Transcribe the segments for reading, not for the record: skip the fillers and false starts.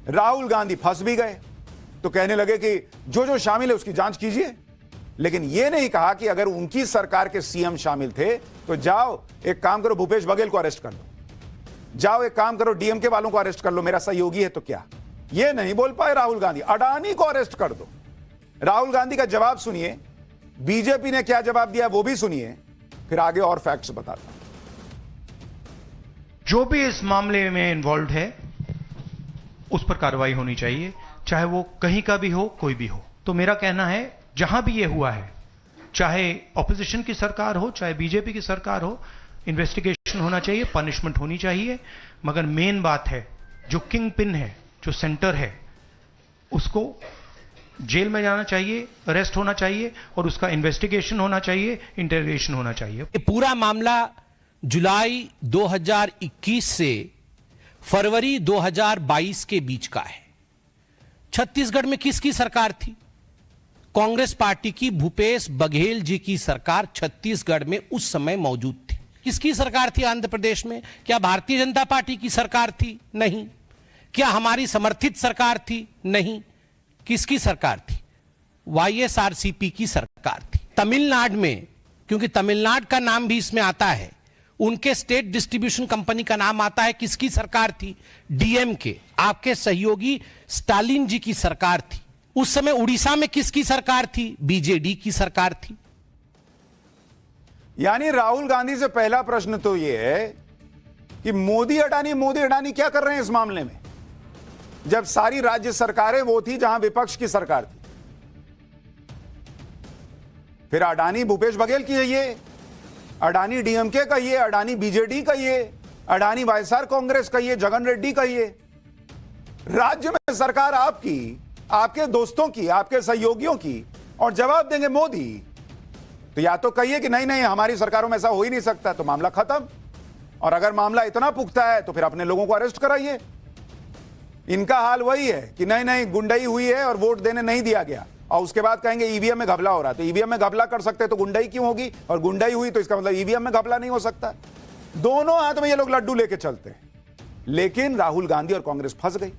राहुल गांधी फंस भी गए तो कहने लगे कि जो जो शामिल है उसकी जांच कीजिए, लेकिन यह नहीं कहा कि अगर उनकी सरकार के सीएम शामिल थे तो जाओ एक काम करो, भूपेश बघेल को अरेस्ट कर लो, जाओ एक काम करो, डीएमके वालों को अरेस्ट कर लो, मेरा सहयोगी है तो क्या। यह नहीं बोल पाए राहुल गांधी, अडानी को अरेस्ट कर दो। राहुल गांधी का जवाब सुनिए, बीजेपी ने क्या जवाब दिया वो भी सुनिए, फिर आगे और फैक्ट्स बताता हूं। जो भी इस मामले में इन्वॉल्व है उस पर कार्रवाई होनी चाहिए, चाहे वो कहीं का भी हो, कोई भी हो। तो मेरा कहना है जहां भी ये हुआ है, चाहे ऑपोजिशन की सरकार हो, चाहे बीजेपी की सरकार हो, इन्वेस्टिगेशन होना चाहिए, पनिशमेंट होनी चाहिए। मगर मेन बात है जो किंग पिन है, जो सेंटर है, उसको जेल में जाना चाहिए, अरेस्ट होना चाहिए और उसका इन्वेस्टिगेशन होना चाहिए, इंटरोगेशन होना चाहिए। ये पूरा मामला जुलाई 2021 से फरवरी 2022 के बीच का है। छत्तीसगढ़ में किसकी सरकार थी? कांग्रेस पार्टी की, भूपेश बघेल जी की सरकार छत्तीसगढ़ में उस समय मौजूद थी। किसकी सरकार थी आंध्र प्रदेश में? क्या भारतीय जनता पार्टी की सरकार थी? नहीं। क्या हमारी समर्थित सरकार थी? नहीं। किसकी सरकार थी? वाईएसआरसीपी की सरकार थी। तमिलनाडु में, क्योंकि तमिलनाडु का नाम भी इसमें आता है, उनके स्टेट डिस्ट्रीब्यूशन कंपनी का नाम आता है। किसकी सरकार थी? डीएमके, आपके सहयोगी स्टालिन जी की सरकार थी। उस समय उड़ीसा में किसकी सरकार थी? बीजेडी की सरकार थी। यानी राहुल गांधी से पहला प्रश्न तो यह है कि मोदी अडानी क्या कर रहे हैं इस मामले में, जब सारी राज्य सरकारें वो थी जहां विपक्ष की सरकार थी। फिर अडानी भूपेश बघेल की है ये, अडानी डीएमके का ये, अडानी बीजेडी का ये, अडानी वाईएसआर कांग्रेस का ये, जगन रेड्डी का ये। राज्य में सरकार आपकी, आपके दोस्तों की, आपके सहयोगियों की, और जवाब देंगे मोदी। तो या तो कहिए कि नहीं नहीं हमारी सरकारों में ऐसा हो ही नहीं सकता, तो मामला खत्म। और अगर मामला इतना पुख्ता है तो फिर अपने लोगों को अरेस्ट कराइए। इनका हाल वही है कि नहीं नहीं गुंडाई हुई है और वोट देने नहीं दिया गया, और उसके बाद कहेंगे ईवीएम में घपला हो रहा है। तो ईवीएम में घपला कर सकते तो गुंडाई क्यों होगी, और गुंडाई हुई तो इसका मतलब ईवीएम में घपला नहीं हो सकता। दोनों हाथ में ये लोग लड्डू लेके चलते हैं। लेकिन राहुल गांधी और कांग्रेस फंस गई।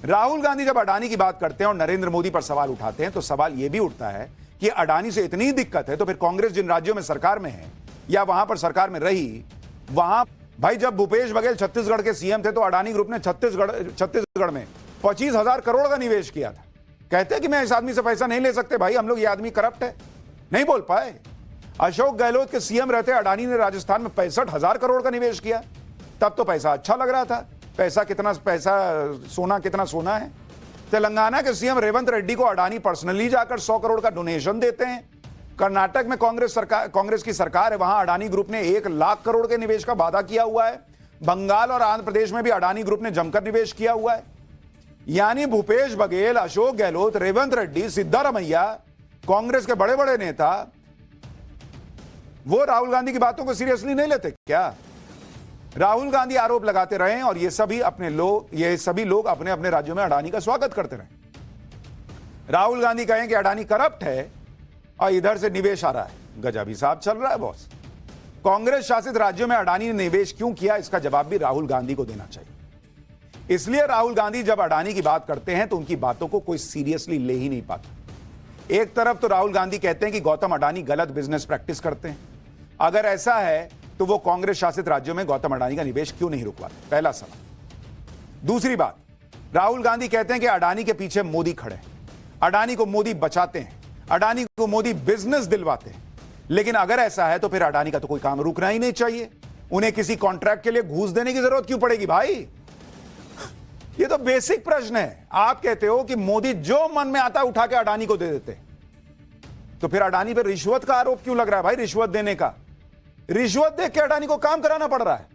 राहुल गांधी जब अडानी की बात करते हैं और नरेंद्र मोदी पर सवाल उठाते हैं तो सवाल यह भी उठता है कि अडानी से इतनी दिक्कत है तो फिर कांग्रेस जिन राज्यों में सरकार में है या वहां पर सरकार में रही, वहां भाई जब भूपेश बघेल छत्तीसगढ़ के सीएम थे तो अडानी ग्रुप ने छत्तीसगढ़ में 25,000 करोड़ का निवेश किया था। कहते कि मैं इस आदमी से पैसा नहीं ले सकते, भाई हम लोग ये आदमी करप्ट है, नहीं बोल पाए। अशोक गहलोत के सीएम रहते अडानी ने राजस्थान में 65,000 करोड़ का निवेश किया, तब तो पैसा अच्छा लग रहा था। सोना कितना सोना है। तेलंगाना के सीएम रेवंत रेड्डी को अडानी पर्सनली जाकर 100 करोड़ का डोनेशन देते हैं। कर्नाटक में कांग्रेस की सरकार है, वहां अडानी ग्रुप ने 1 लाख करोड़ के निवेश का वादा किया हुआ है। बंगाल और आंध्र प्रदेश में भी अडानी ग्रुप ने जमकर निवेश किया हुआ है। यानी भूपेश बघेल, अशोक गहलोत, रेवंत रेड्डी, सिद्धारमैया, कांग्रेस के बड़े बड़े नेता, वो राहुल गांधी की बातों को सीरियसली नहीं लेते क्या? राहुल गांधी आरोप लगाते रहे और ये सभी लोग अपने अपने राज्यों में अडानी का स्वागत करते रहे। राहुल गांधी कहें कि अडानी करप्ट है और इधर से निवेश आ रहा है, गजब हिसाब चल रहा है बॉस। कांग्रेस शासित राज्यों में अडानी ने निवेश क्यों किया, इसका जवाब भी राहुल गांधी को देना चाहिए। इसलिए राहुल गांधी जब अडानी की बात करते हैं तो उनकी बातों को कोई सीरियसली ले ही नहीं पाता। एक तरफ तो राहुल गांधी कहते हैं कि गौतम अडानी गलत बिजनेस प्रैक्टिस करते हैं। अगर ऐसा है तो वो कांग्रेस शासित राज्यों में गौतम अडानी का निवेश क्यों नहीं रुकवाते, पहला सवाल। दूसरी बात, राहुल गांधी कहते हैं कि अडानी के पीछे मोदी खड़े, अडानी को मोदी बचाते हैं, अडानी को मोदी बिजनेस दिलवाते हैं। लेकिन अगर ऐसा है तो फिर अडानी का तो कोई काम रुकना ही नहीं चाहिए। उन्हें किसी कॉन्ट्रैक्ट के लिए घूस देने की जरूरत क्यों पड़ेगी भाई? ये तो बेसिक प्रश्न है। आप कहते हो कि मोदी जो मन में आता है उठा के अडानी को दे देते, तो फिर अडानी पर रिश्वत का आरोप क्यों लग रहा है भाई? रिश्वत देने का, रिश्वत दे के अडानी को काम कराना पड़ रहा है,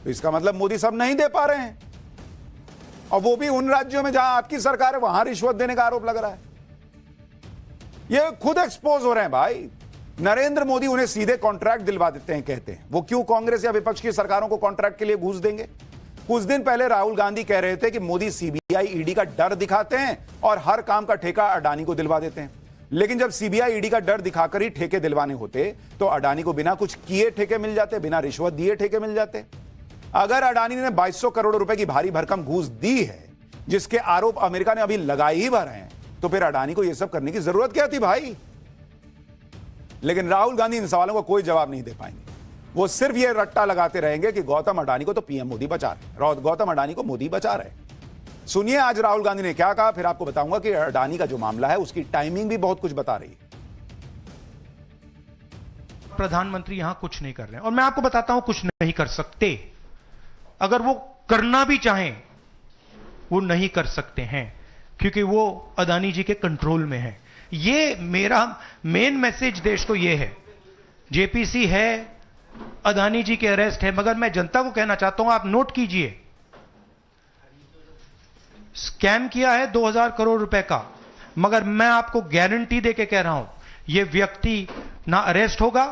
तो इसका मतलब मोदी सब नहीं दे पा रहे हैं, और वो भी उन राज्यों में जहां आपकी सरकार है वहां रिश्वत देने का आरोप लग रहा है। ये खुद एक्सपोज हो रहे हैं भाई। नरेंद्र मोदी उन्हें सीधे कॉन्ट्रैक्ट दिलवा देते हैं, कहते हैं वो क्यों कांग्रेस या विपक्ष की सरकारों को कॉन्ट्रैक्ट के लिए घूस देंगे? कुछ दिन पहले राहुल गांधी कह रहे थे कि मोदी सीबीआई ईडी का डर दिखाते हैं और हर काम का ठेका अडानी को दिलवा देते हैं। लेकिन जब सीबीआई ईडी का डर दिखाकर ही ठेके दिलवाने होते तो अडानी को बिना कुछ किए ठेके मिल जाते, बिना रिश्वत दिए ठेके मिल जाते। अगर अडानी ने 2200 करोड़ रुपए की भारी भरकम घूस दी है जिसके आरोप अमेरिका ने अभी लगाए ही भर हैं, तो फिर अडानी को यह सब करने की जरूरत क्या थी भाई? लेकिन राहुल गांधी इन सवालों का कोई जवाब नहीं दे पाएंगे। वो सिर्फ ये रट्टा लगाते रहेंगे कि गौतम अडानी को तो पीएम मोदी बचा रहे, गौतम अडानी को मोदी बचा रहे। सुनिए आज राहुल गांधी ने क्या कहा, फिर आपको बताऊंगा कि अडानी का जो मामला है उसकी टाइमिंग भी बहुत कुछ बता रही है। प्रधानमंत्री यहां कुछ नहीं कर रहे हैं, और मैं आपको बताता हूं कुछ नहीं कर सकते। अगर वो करना भी चाहें वो नहीं कर सकते हैं, क्योंकि वो अदानी जी के कंट्रोल में है। ये मेरा मेन मैसेज देश को ये है, जेपीसी है, अदानी जी के अरेस्ट है, मगर मैं जनता को कहना चाहता हूं, आप नोट कीजिए, स्कैम किया है 2000 करोड़ रुपए का, मगर मैं आपको गारंटी देके कह रहा हूं यह व्यक्ति ना अरेस्ट होगा,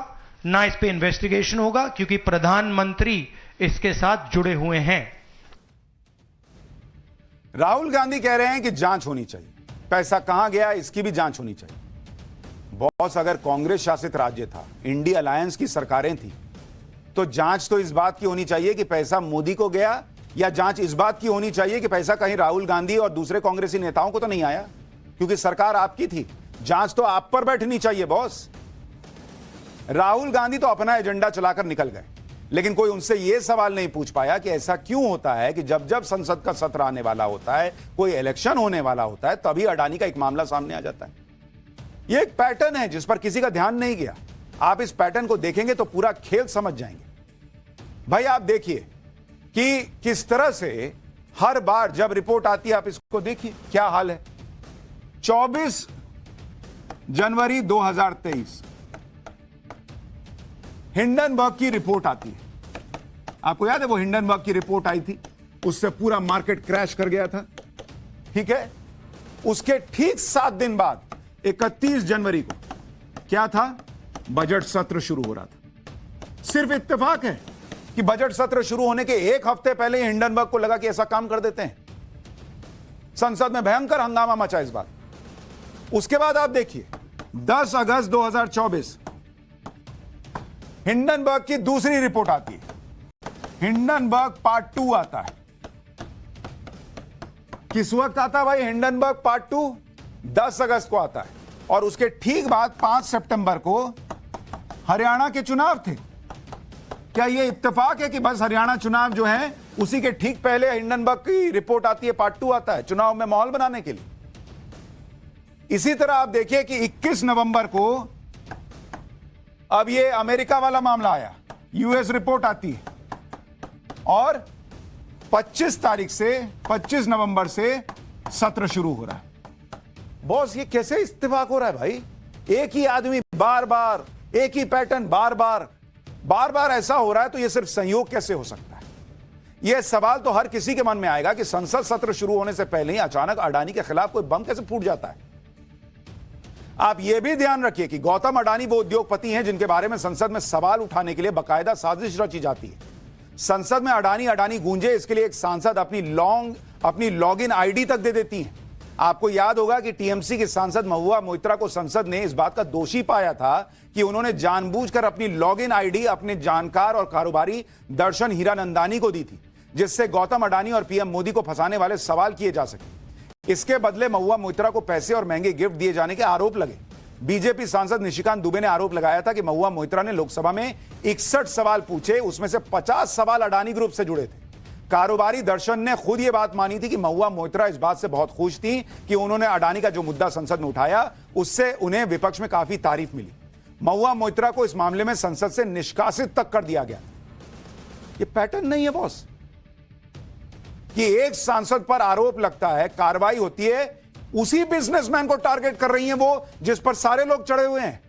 ना इस पे इन्वेस्टिगेशन होगा, क्योंकि प्रधानमंत्री इसके साथ जुड़े हुए हैं। राहुल गांधी कह रहे हैं कि जांच होनी चाहिए, पैसा कहां गया इसकी भी जांच होनी चाहिए। बॉस, अगर कांग्रेस शासित राज्य था, इंडिया अलायंस की सरकारें थी, तो जांच तो इस बात की होनी चाहिए कि पैसा मोदी को गया, या जांच इस बात की होनी चाहिए कि पैसा कहीं राहुल गांधी और दूसरे कांग्रेसी नेताओं को तो नहीं आया, क्योंकि सरकार आपकी थी। जांच तो आप पर बैठनी चाहिए बॉस। राहुल गांधी तो अपना एजेंडा चलाकर निकल गए, लेकिन कोई उनसे यह सवाल नहीं पूछ पाया कि ऐसा क्यों होता है कि जब जब संसद का सत्र आने वाला होता है, कोई इलेक्शन होने वाला होता है, तभी अडानी का एक मामला सामने आ जाता है। यह एक पैटर्न है जिस पर किसी का ध्यान नहीं गया। आप इस पैटर्न को देखेंगे तो पूरा खेल समझ जाएंगे। भाई आप देखिए कि किस तरह से हर बार जब रिपोर्ट आती है, आप इसको देखिए क्या हाल है। 24 जनवरी 2023 हिंडनबर्ग की रिपोर्ट आती है। आपको याद है वो हिंडनबर्ग की रिपोर्ट आई थी, उससे पूरा मार्केट क्रैश कर गया था, ठीक है। उसके ठीक 7 दिन बाद 31 जनवरी को क्या था, बजट सत्र शुरू हो रहा था। सिर्फ इत्तेफाक है कि बजट सत्र शुरू होने के एक हफ्ते पहले ही हिंडनबर्ग को लगा कि ऐसा काम कर देते हैं। संसद में भयंकर हंगामा मचा इस बात। उसके बाद आप देखिए 10 अगस्त 2024 हिंडनबर्ग की दूसरी रिपोर्ट आती है। हिंडनबर्ग पार्ट 2 आता है। किस वक्त आता है भाई हिंडनबर्ग पार्ट 2? 10 अगस्त को आता है, और उसके ठीक बाद 5 सितंबर को हरियाणा के चुनाव थे। क्या यह इत्तेफाक है कि बस हरियाणा चुनाव जो है उसी के ठीक पहले हिंडनबर्ग की रिपोर्ट आती है, पार्ट 2 आता है चुनाव में माहौल बनाने के लिए। इसी तरह आप देखिए कि 21 नवंबर को अब ये अमेरिका वाला मामला आया, यूएस रिपोर्ट आती है, और 25 नवंबर से सत्र शुरू हो रहा है। बॉस ये कैसे इत्तेफाक हो रहा है भाई? एक ही आदमी बार बार, एक ही पैटर्न बार बार ऐसा हो रहा है, तो ये सिर्फ संयोग कैसे हो सकता है? यह सवाल तो हर किसी के मन में आएगा कि संसद सत्र शुरू होने से पहले ही अचानक अडानी के खिलाफ कोई बम कैसे फूट जाता है। आप यह भी ध्यान रखिए कि गौतम अडानी वो उद्योगपति हैं जिनके बारे में संसद में सवाल उठाने के लिए बाकायदा साजिश रची जाती है। संसद में अडानी गूंजे, इसके लिए एक सांसद अपनी लॉगिन आईडी तक दे देती हैं। आपको याद होगा कि टीएमसी की सांसद महुआ मोइत्रा को संसद ने इस बात का दोषी पाया था कि उन्होंने जानबूझकर अपनी लॉगिन आईडी अपने जानकार और कारोबारी दर्शन हीरानंदानी को दी थी, जिससे गौतम अडानी और पीएम मोदी को फंसाने वाले सवाल किए जा सके। इसके बदले महुआ मोइत्रा को पैसे और महंगे गिफ्ट दिए जाने के आरोप लगे। बीजेपी सांसद निशिकांत दुबे ने आरोप लगाया था कि महुआ मोइत्रा ने लोकसभा में 61 सवाल पूछे, उसमें से 50 सवाल अडानी ग्रुप से जुड़े थे। कारोबारी दर्शन ने खुद यह बात मानी थी कि महुआ मोइत्रा इस बात से बहुत खुश थी कि उन्होंने अडानी का जो मुद्दा संसद में उठाया उससे उन्हें विपक्ष में काफी तारीफ मिली। महुआ मोइत्रा को इस मामले में संसद से निष्कासित तक कर दिया गया। यह पैटर्न नहीं है बॉस कि एक सांसद पर आरोप लगता है, कार्रवाई होती है, उसी बिजनेसमैन को टारगेट कर रही हैं वो जिस पर सारे लोग चढ़े हुए हैं।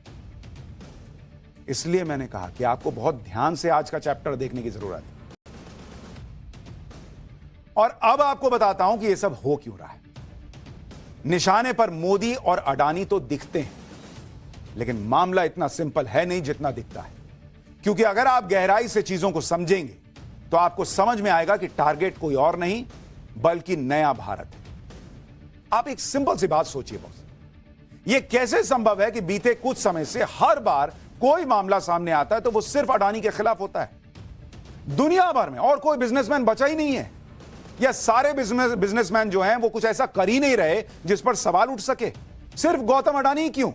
इसलिए मैंने कहा कि आपको बहुत ध्यान से आज का चैप्टर देखने की जरूरत है। और अब आपको बताता हूं कि यह सब हो क्यों रहा है। निशाने पर मोदी और अडानी तो दिखते हैं, लेकिन मामला इतना सिंपल है नहीं जितना दिखता है। क्योंकि अगर आप गहराई से चीजों को समझेंगे तो आपको समझ में आएगा कि टारगेट कोई और नहीं बल्कि नया भारत है। आप एक सिंपल सी बात सोचिए बॉस, यह कैसे संभव है कि बीते कुछ समय से हर बार कोई मामला सामने आता है तो वो सिर्फ अडानी के खिलाफ होता है? दुनिया भर में और कोई बिजनेसमैन बचा ही नहीं है। या सारे बिजनेसमैन जो हैं वो कुछ ऐसा कर ही नहीं रहे जिस पर सवाल उठ सके? सिर्फ गौतम अडानी ही क्यों?